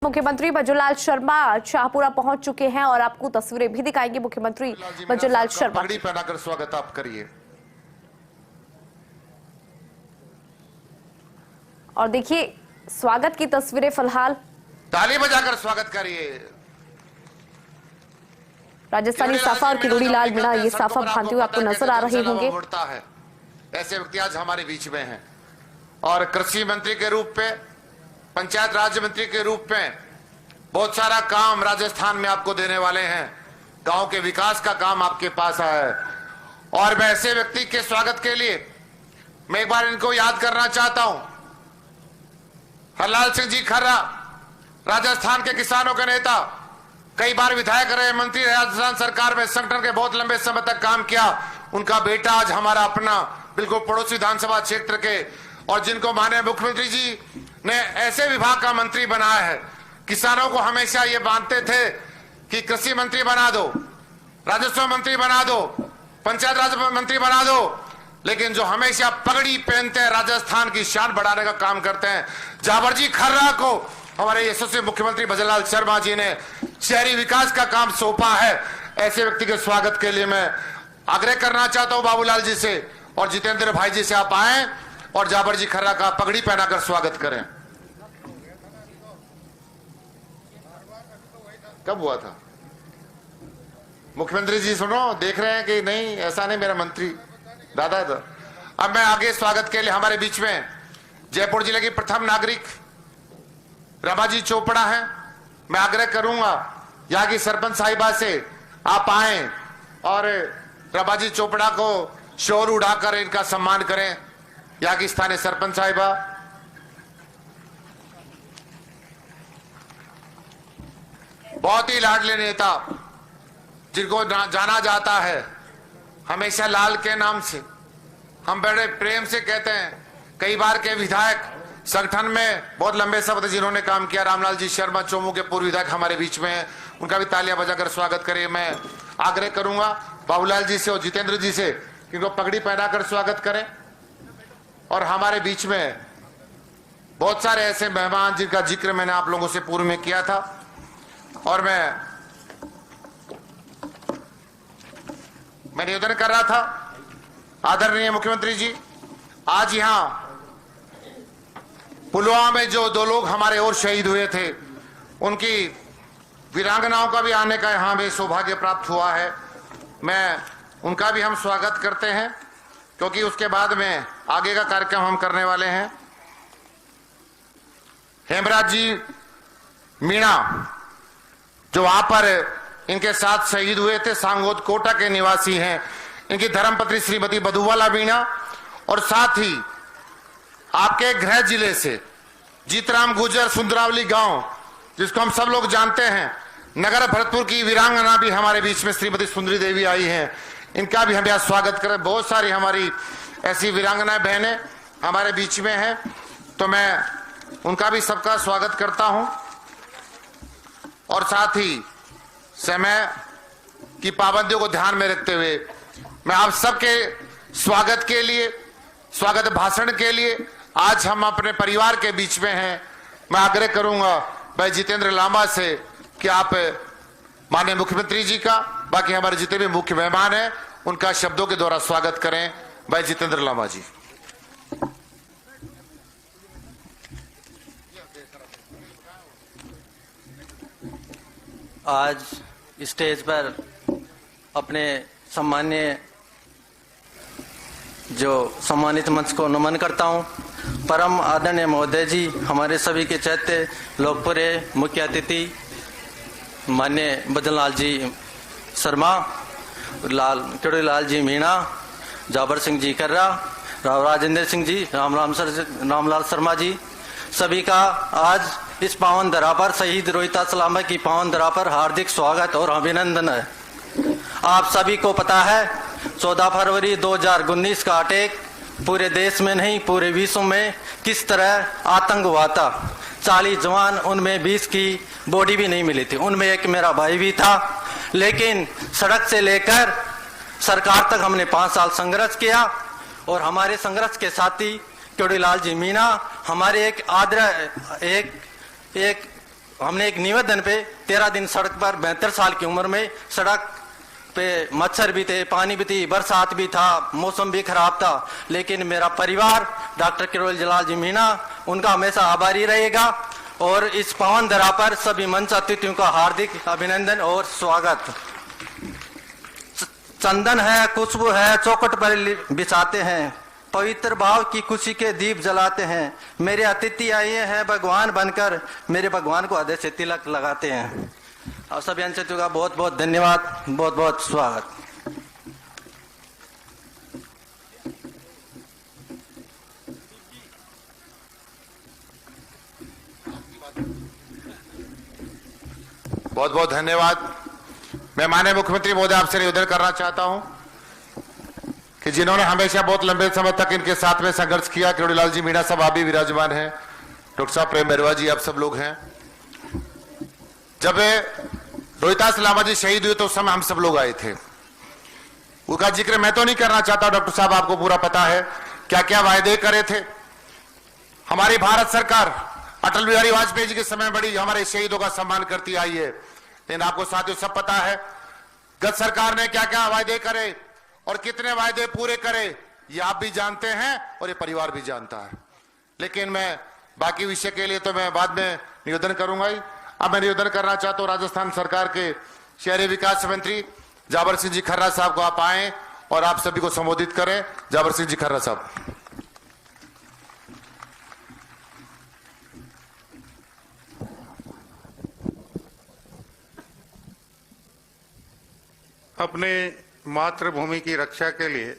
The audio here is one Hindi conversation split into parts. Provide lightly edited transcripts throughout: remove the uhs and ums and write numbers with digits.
मुख्यमंत्री बजूलाल शर्मा शाहपुरा पहुंच चुके हैं और आपको तस्वीरें भी दिखाएंगे। मुख्यमंत्री बजूलाल शर्मा पगड़ी पहनाकर स्वागत आप करिए और देखिए स्वागत की तस्वीरें फिलहाल ताली बजाकर स्वागत करिए। राजस्थानी साफा और किरोड़ी लाल मीणा ये साफा बांधते हुए आपको नजर आ रहे होंगे। ऐसे व्यक्ति आज हमारे बीच में हैं और कृषि मंत्री के रूप में, पंचायत राज्य मंत्री के रूप में बहुत सारा काम राजस्थान में आपको देने वाले हैं। गांव के विकास का काम आपके पास आया है और मैं ऐसे व्यक्ति के स्वागत के लिए मैं एक बार इनको याद करना चाहता हूं। हरलाल सिंह जी खर्रा, राजस्थान के किसानों के नेता, कई बार विधायक रहे, मंत्री रहे, राजस्थान सरकार में संगठन के बहुत लंबे समय तक काम किया। उनका बेटा आज हमारा अपना बिल्कुल पड़ोसी विधानसभा क्षेत्र के, और जिनको माननीय मुख्यमंत्री जी ने ऐसे विभाग का मंत्री बनाया है। किसानों को हमेशा ये मानते थे कि कृषि मंत्री बना दो, राजस्व मंत्री बना दो, पंचायत राज मंत्री बना दो, लेकिन जो हमेशा पगड़ी पहनते हैं, राजस्थान की शान बढ़ाने का काम करते हैं, जाबर जी खर्रा को हमारे यशस्वी मुख्यमंत्री बजूलाल शर्मा जी ने शहरी विकास का काम सौंपा है। ऐसे व्यक्ति के स्वागत के लिए मैं आग्रह करना चाहता हूं बाबूलाल जी से और जितेंद्र भाई जी से, आप आए और जाबर जी खर्रा का पगड़ी पहनाकर स्वागत करें। कब हुआ था मुख्यमंत्री जी? सुनो, देख रहे हैं कि नहीं? ऐसा नहीं, मेरा मंत्री दादा था। अब मैं आगे स्वागत के लिए हमारे बीच में जयपुर जिले की प्रथम नागरिक रमाजी चोपड़ा है। मैं आग्रह करूंगा यहाँ की सरपंच साहिबा से आप आए और रमाजी चोपड़ा को शोर उड़ाकर इनका सम्मान करें। यहाँ की स्थानीय सरपंच साहिबा, बहुत ही लाडले नेता जिनको जाना जाता है हमेशा लाल के नाम से, हम बड़े प्रेम से कहते हैं। कई बार के विधायक संगठन में बहुत लंबे समय जिन्होंने काम किया, रामलाल जी शर्मा चोमू के पूर्व विधायक हमारे बीच में हैं, उनका भी तालियां बजाकर स्वागत करें। मैं आग्रह करूंगा बाबूलाल जी से और जितेंद्र जी से कि इनको पगड़ी पहनाकर स्वागत करें। और हमारे बीच में बहुत सारे ऐसे मेहमान जिनका जिक्र मैंने आप लोगों से पूर्व में किया था और मैं निवेदन कर रहा था, आदरणीय मुख्यमंत्री जी, आज यहां पुलवामा में जो दो लोग हमारे और शहीद हुए थे, उनकी वीरांगनाओं का भी आने का यहां में सौभाग्य प्राप्त हुआ है। मैं उनका भी हम स्वागत करते हैं क्योंकि उसके बाद में आगे का कार्यक्रम हम करने वाले हैं। हेमराज जी मीणा जो वहां पर इनके साथ शहीद हुए थे, सांगोद कोटा के निवासी हैं, इनकी धर्मपत्नी श्रीमती बधुवाला मीणा, और साथ ही आपके गृह जिले से जीतराम गुजर सुंदरावली गांव, जिसको हम सब लोग जानते हैं, नगर भरतपुर की वीरांगना भी हमारे बीच में श्रीमती सुंदरी देवी आई हैं, इनका भी हम यहाँ स्वागत करें। बहुत सारी हमारी ऐसी वीरांगनाएं बहनें हमारे बीच में हैं, तो मैं उनका भी सबका स्वागत करता हूं। और साथ ही समय की पाबंदियों को ध्यान में रखते हुए मैं आप सबके स्वागत के लिए, स्वागत भाषण के लिए आज हम अपने परिवार के बीच में हैं। मैं आग्रह करूंगा भाई जितेंद्र लांबा से कि आप माननीय मुख्यमंत्री जी का, बाकी हमारे जितने भी मुख्य मेहमान हैं, उनका शब्दों के द्वारा स्वागत करें। भाई जितेंद्र लांबा जी। आज स्टेज पर अपने सम्मानित मंच को नमन करता हूं। परम आदरणीय महोदय जी, हमारे सभी के चैत्य लोकप्रिय मुख्य अतिथि माननीय बजूलाल जी शर्मा, किरोड़ी लाल जी मीणा, जाबर सिंह जी कर्रा, राजेंद्र सिंह जी, रामलाल शर्मा जी, सभी का आज इस पावन धरा पर, शहीद रोहिता सलामा की पावन धरा पर हार्दिक स्वागत और अभिनंदन है। आप सभी को पता है 14 फरवरी 2019 का अटैक पूरे देश में नहीं पूरे विश्व में किस तरह आतंक हुआ था। 40 जवान, उनमें 20 की बॉडी भी नहीं मिली थी, उनमें एक मेरा भाई भी था। लेकिन सड़क से लेकर सरकार तक हमने 5 साल संघर्ष किया और हमारे संघर्ष के साथी किरोड़ी लाल जी मीणा हमारे एक हमने एक निवेदन पे 13 दिन सड़क पर 72 साल की उम्र में सड़क पे मच्छर भी थे, पानी भी थी, बरसात भी था, मौसम भी खराब था, लेकिन मेरा परिवार डॉक्टर किरोड़लाल जी मीणा उनका हमेशा आभारी रहेगा। और इस पावन धरा पर सभी मंच अतिथियों का हार्दिक अभिनंदन और स्वागत। चंदन है, खुशबू है, चौखट पर बिछाते हैं, पवित्र भाव की खुशी के दीप जलाते हैं। मेरे अतिथि आए हैं भगवान बनकर, मेरे भगवान को हृदय से तिलक लगाते हैं। और सभी अंशों का बहुत बहुत धन्यवाद, बहुत बहुत स्वागत। बहुत बहुत धन्यवाद। मैं माननीय मुख्यमंत्री महोदय आपसे निवेदन करना चाहता हूं कि जिन्होंने हमेशा बहुत लंबे समय तक इनके साथ में संघर्ष किया, किरोड़ीलाल जी मीणा साहब अभी विराजमान हैं, डॉक्टर साहब प्रेम बैरवा जी, आप सब लोग हैं। जब रोहितास लामा जी शहीद हुए तो उस समय हम सब लोग आए थे। उनका जिक्र मैं तो नहीं करना चाहता, डॉक्टर साहब आपको पूरा पता है क्या क्या वायदे करे थे। हमारी भारत सरकार अटल बिहारी वाजपेयी जी के समय बड़ी हमारे शहीदों का सम्मान करती आई है, लेकिन आपको साथियों सब पता है गत सरकार ने क्या क्या वायदे करे और कितने वायदे पूरे करे, ये आप भी जानते हैं और ये परिवार भी जानता है। लेकिन मैं बाकी विषय के लिए तो मैं बाद में निवेदन करूंगा ही। अब मैं निवेदन करना चाहता हूं राजस्थान सरकार के शहरी विकास मंत्री जाबर सिंह जी खर्रा साहब को आप आए और आप सभी को संबोधित करें। जाबर सिंह जी खर्रा साहब। अपने मातृभूमि की रक्षा के लिए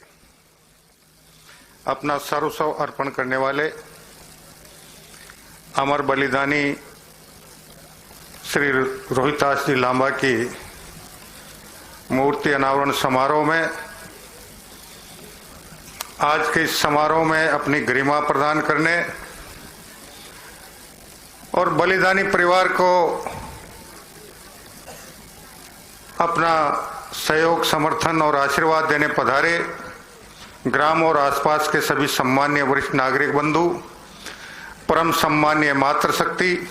अपना सर्वस्व अर्पण करने वाले अमर बलिदानी श्री रोहितास जी लांबा की मूर्ति अनावरण समारोह में आज के इस समारोह में अपनी गरिमा प्रदान करने और बलिदानी परिवार को अपना सहयोग, समर्थन और आशीर्वाद देने पधारे ग्राम और आसपास के सभी सम्मान्य वरिष्ठ नागरिक बंधु, परम सम्मान्य मातृशक्ति,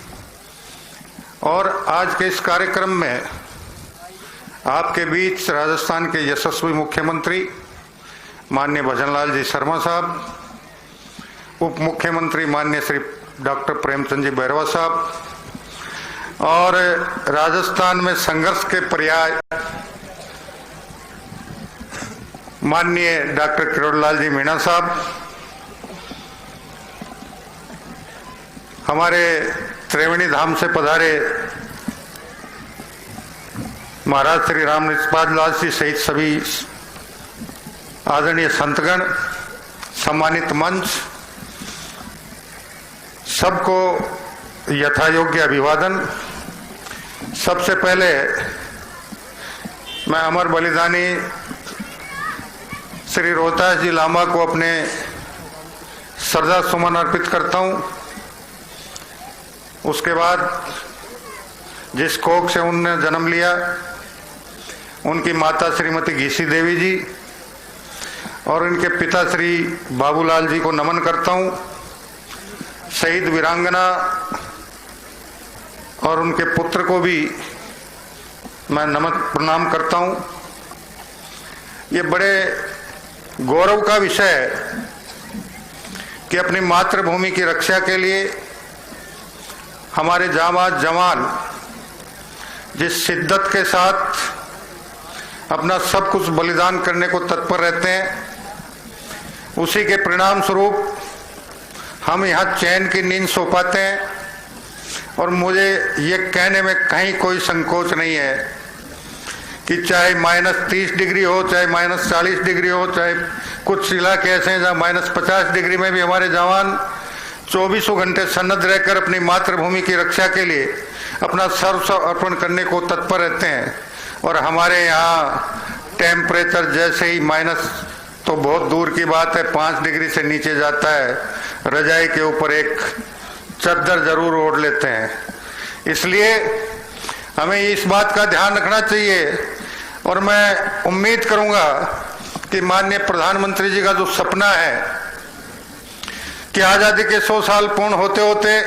और आज के इस कार्यक्रम में आपके बीच राजस्थान के यशस्वी मुख्यमंत्री माननीय भजनलाल जी शर्मा साहब, उप मुख्यमंत्री माननीय श्री डॉक्टर प्रेमचंद जी बैरवा साहब और राजस्थान में संघर्ष के पर्याय माननीय डॉक्टर किरोड़लाल जी मीणा साहब, हमारे त्रिवेणी धाम से पधारे महाराज श्री राम निष्पाद लाल जी सहित सभी आदरणीय संतगण, सम्मानित मंच, सबको यथायोग्य अभिवादन। सबसे पहले मैं अमर बलिदानी श्री रोहितास जी लांबा को अपने श्रद्धा सुमन अर्पित करता हूं। उसके बाद जिस कोख से उनने जन्म लिया उनकी माता श्रीमती घीसी देवी जी और उनके पिता श्री बाबूलाल जी को नमन करता हूं। शहीद वीरांगना और उनके पुत्र को भी मैं नमन प्रणाम करता हूं। ये बड़े गौरव का विषय है कि अपनी मातृभूमि की रक्षा के लिए हमारे जाबाज जवान जिस शिद्दत के साथ अपना सब कुछ बलिदान करने को तत्पर रहते हैं, उसी के परिणाम स्वरूप हम यहाँ चैन की नींद सो पाते हैं। और मुझे ये कहने में कहीं कोई संकोच नहीं है कि चाहे -30 डिग्री हो, चाहे -40 डिग्री हो, चाहे कुछ इलाके ऐसे हैं जहाँ -50 डिग्री में भी हमारे जवान 24 घंटे सन्नद्ध रहकर अपनी मातृभूमि की रक्षा के लिए अपना सर्वस्व अर्पण करने को तत्पर रहते हैं। और हमारे यहाँ टेम्परेचर जैसे ही माइनस तो बहुत दूर की बात है 5 डिग्री से नीचे जाता है, रजाई के ऊपर एक चद्दर जरूर ओढ़ लेते हैं। इसलिए हमें इस बात का ध्यान रखना चाहिए और मैं उम्मीद करूंगा कि माननीय प्रधानमंत्री जी का जो सपना है कि आजादी के 100 साल पूर्ण होते होते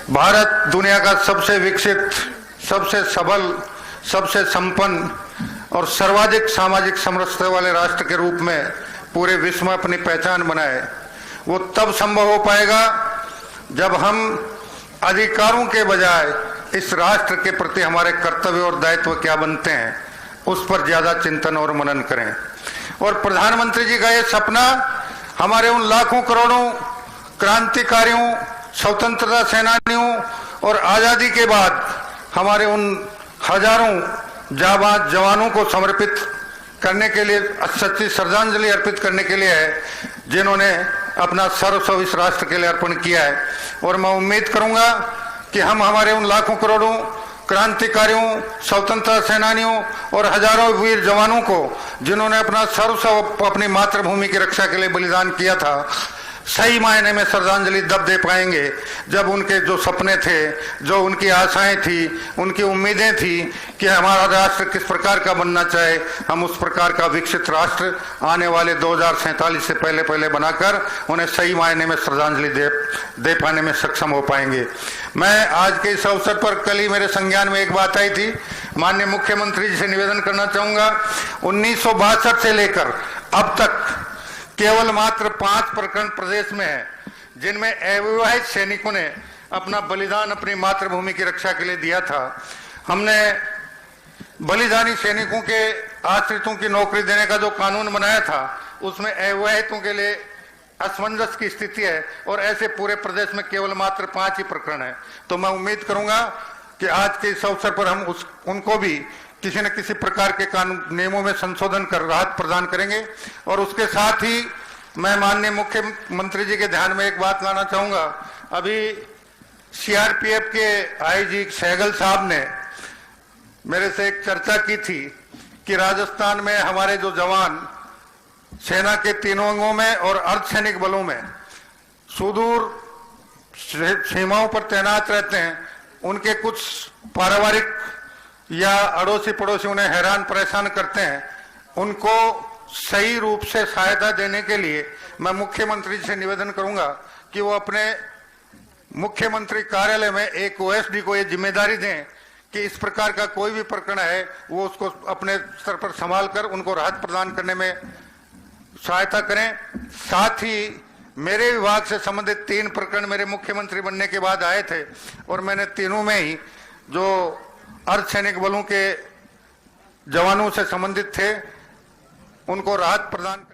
भारत दुनिया का सबसे विकसित, सबसे सबल, सबसे संपन्न और सर्वाधिक सामाजिक समरसता वाले राष्ट्र के रूप में पूरे विश्व में अपनी पहचान बनाए, वो तब संभव हो पाएगा जब हम अधिकारों के बजाय इस राष्ट्र के प्रति हमारे कर्तव्य और दायित्व क्या बनते हैं उस पर ज्यादा चिंतन और मनन करें। और प्रधानमंत्री जी का ये सपना हमारे उन लाखों करोड़ों क्रांतिकारियों, स्वतंत्रता सेनानियों और आजादी के बाद हमारे उन हजारों जाबाज जवानों को समर्पित करने के लिए, सच्ची श्रद्धांजलि अर्पित करने के लिए है, जिन्होंने अपना सर्वस्व इस राष्ट्र के लिए अर्पण किया है। और मैं उम्मीद करूंगा कि हम हमारे उन लाखों करोड़ों क्रांतिकारियों, स्वतंत्रता सेनानियों और हजारों वीर जवानों को जिन्होंने अपना सर्वस्व अपनी मातृभूमि की रक्षा के लिए बलिदान किया था, सही मायने में श्रद्धांजलि तब दे पाएंगे जब उनके जो सपने थे, जो उनकी आशाएं थी, उनकी उम्मीदें थी कि हमारा राष्ट्र किस प्रकार का बनना चाहे, हम उस प्रकार का विकसित राष्ट्र आने वाले 2047 से पहले पहले बनाकर उन्हें सही मायने में श्रद्धांजलि दे पाने में सक्षम हो पाएंगे। मैं आज के इस अवसर पर, कल ही मेरे संज्ञान में एक बात आई थी, माननीय मुख्यमंत्री जी से निवेदन करना चाहूंगा, 1962 से लेकर अब तक केवल मात्र 5 प्रकरण प्रदेश में है जिनमें अविवाहित सैनिकों ने अपना बलिदान अपनी मातृभूमि की रक्षा के लिए दिया था। हमने बलिदानी सैनिकों के आश्रितों की नौकरी देने का जो कानून बनाया था उसमें अविवाहितों के लिए असमंजस की स्थिति है और ऐसे पूरे प्रदेश में केवल मात्र 5 ही प्रकरण है। तो मैं उम्मीद करूंगा कि आज के इस अवसर पर हम उनको भी किसी न किसी प्रकार के कानून नियमों में संशोधन कर राहत प्रदान करेंगे। और उसके साथ ही मैं माननीय मुख्यमंत्री जी के ध्यान में एक बात लाना चाहूंगा। अभी सीआरपीएफ के आईजी सहगल साहब ने मेरे से एक चर्चा की थी कि राजस्थान में हमारे जो जवान सेना के तीनों अंगों में और अर्धसैनिक बलों में सुदूर सीमाओं पर तैनात रहते हैं, उनके कुछ पारिवारिक या अड़ोसी पड़ोसी उन्हें हैरान परेशान करते हैं, उनको सही रूप से सहायता देने के लिए मैं मुख्यमंत्री से निवेदन करूंगा कि वो अपने मुख्यमंत्री कार्यालय में एक ओएसडी को ये जिम्मेदारी दें कि इस प्रकार का कोई भी प्रकरण है वो उसको अपने स्तर पर संभाल कर उनको राहत प्रदान करने में सहायता करें। साथ ही मेरे विभाग से संबंधित 3 प्रकरण मेरे मुख्यमंत्री बनने के बाद आए थे और मैंने तीनों में ही जो अर्धसैनिक बलों के जवानों से संबंधित थे उनको राहत प्रदान